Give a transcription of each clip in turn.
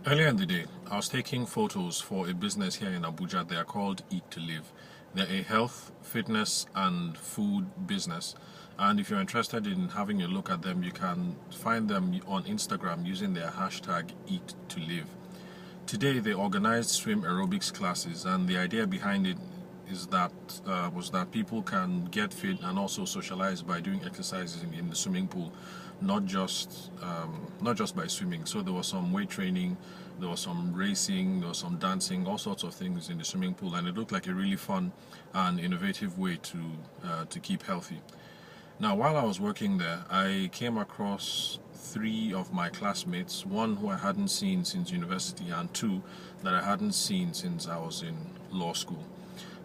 Earlier in the day, I was taking photos for a business here in Abuja. They are called Eat to Live. They're a health, fitness, and food business. And if you're interested in having a look at them, you can find them on Instagram using their hashtag Eat to Live. Today, they organized swim aerobics classes, and the idea behind it is that was that people can get fit and also socialize by doing exercises in the swimming pool, not just by swimming. So there was some weight training, there was some racing, there was some dancing, all sorts of things in the swimming pool, and it looked like a really fun and innovative way to keep healthy. Now, while I was working there, I came across three of my classmates, one who I hadn't seen since university, and two that I hadn't seen since I was in law school.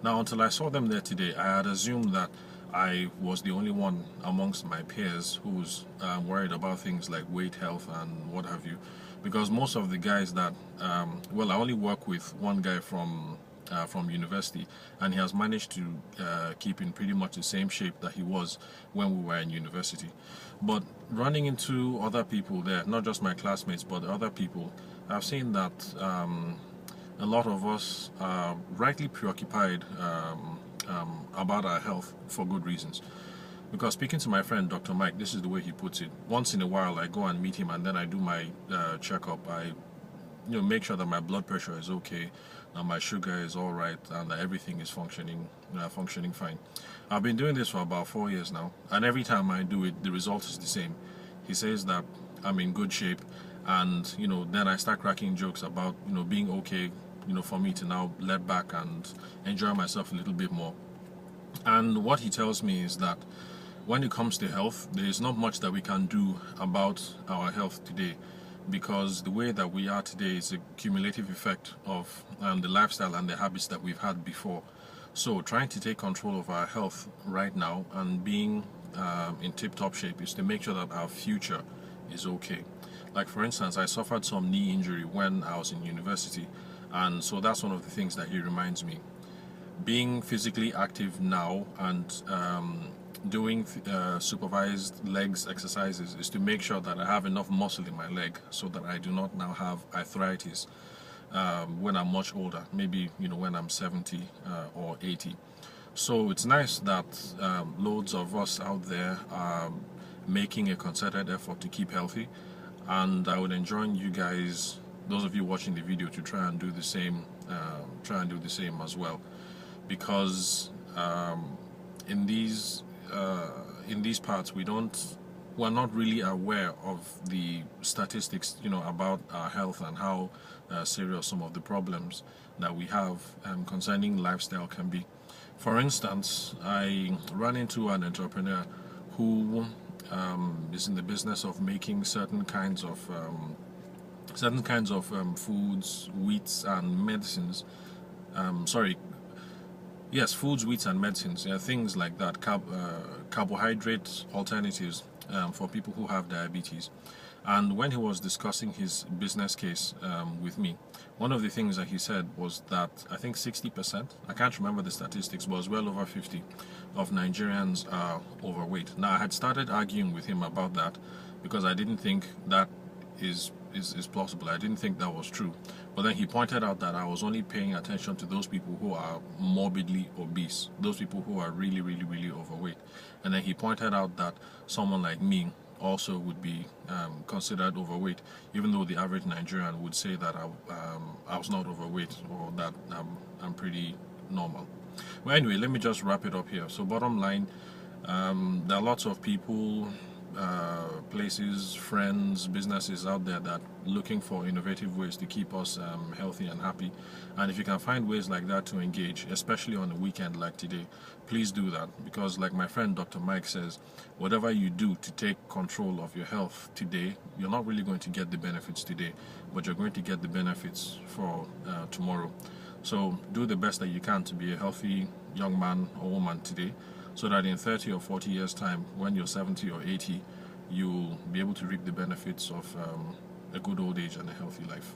Now, until I saw them there today, I had assumed that I was the only one amongst my peers who was worried about things like weight, health, and what have you. Because most of the guys that, I only work with one guy from university, and he has managed to keep in pretty much the same shape that he was when we were in university. But running into other people there, not just my classmates, but other people, I've seen that a lot of us are rightly preoccupied about our health for good reasons. Because speaking to my friend Dr. Mike, this is the way he puts it. Once in a while, I go and meet him, and then I do my checkup. I make sure that my blood pressure is okay, that my sugar is all right, and that everything is functioning fine. I've been doing this for about 4 years now, and every time I do it, the result is the same. He says that I'm in good shape, and then I start cracking jokes about being okay, for me to now let back and enjoy myself a little bit more. And what he tells me is that when it comes to health, there is not much that we can do about our health today, because the way that we are today is a cumulative effect of the lifestyle and the habits that we've had before. So trying to take control of our health right now and being in tip-top shape is to make sure that our future is okay. Like, for instance, I suffered some knee injury when I was in university, and so that's one of the things that he reminds me. Being physically active now and doing supervised legs exercises is to make sure that I have enough muscle in my leg so that I do not now have arthritis when I'm much older, maybe when I'm 70 or 80. So it's nice that loads of us out there are making a concerted effort to keep healthy, and I would enjoin you guys, those of you watching the video, to try and do the same as well, because in these parts we're not really aware of the statistics about our health and how serious some of the problems that we have concerning lifestyle can be. For instance, I ran into an entrepreneur who is in the business of making certain kinds of foods, wheats, and medicines. Foods, wheats, and medicines, things like that, carbohydrate alternatives for people who have diabetes. And when he was discussing his business case with me, one of the things that he said was that I think 60%, I can't remember the statistics, but it was well over 50 of Nigerians are overweight. Now, I had started arguing with him about that because I didn't think that is plausible. I didn't think that was true. But then he pointed out that I was only paying attention to those people who are morbidly obese, those people who are really, really, really overweight. And then he pointed out that someone like me also would be considered overweight, even though the average Nigerian would say that I was not overweight, or that I'm pretty normal. Well, anyway, let me just wrap it up here. So bottom line, there are lots of people, places, friends, businesses out there that looking for innovative ways to keep us healthy and happy. And if you can find ways like that to engage, especially on a weekend like today, please do that. Because like my friend Dr. Mike says, whatever you do to take control of your health today, you're not really going to get the benefits today, but you're going to get the benefits for tomorrow. So do the best that you can to be a healthy young man or woman today, so that in 30 or 40 years' time, when you're 70 or 80, you'll be able to reap the benefits of a good old age and a healthy life.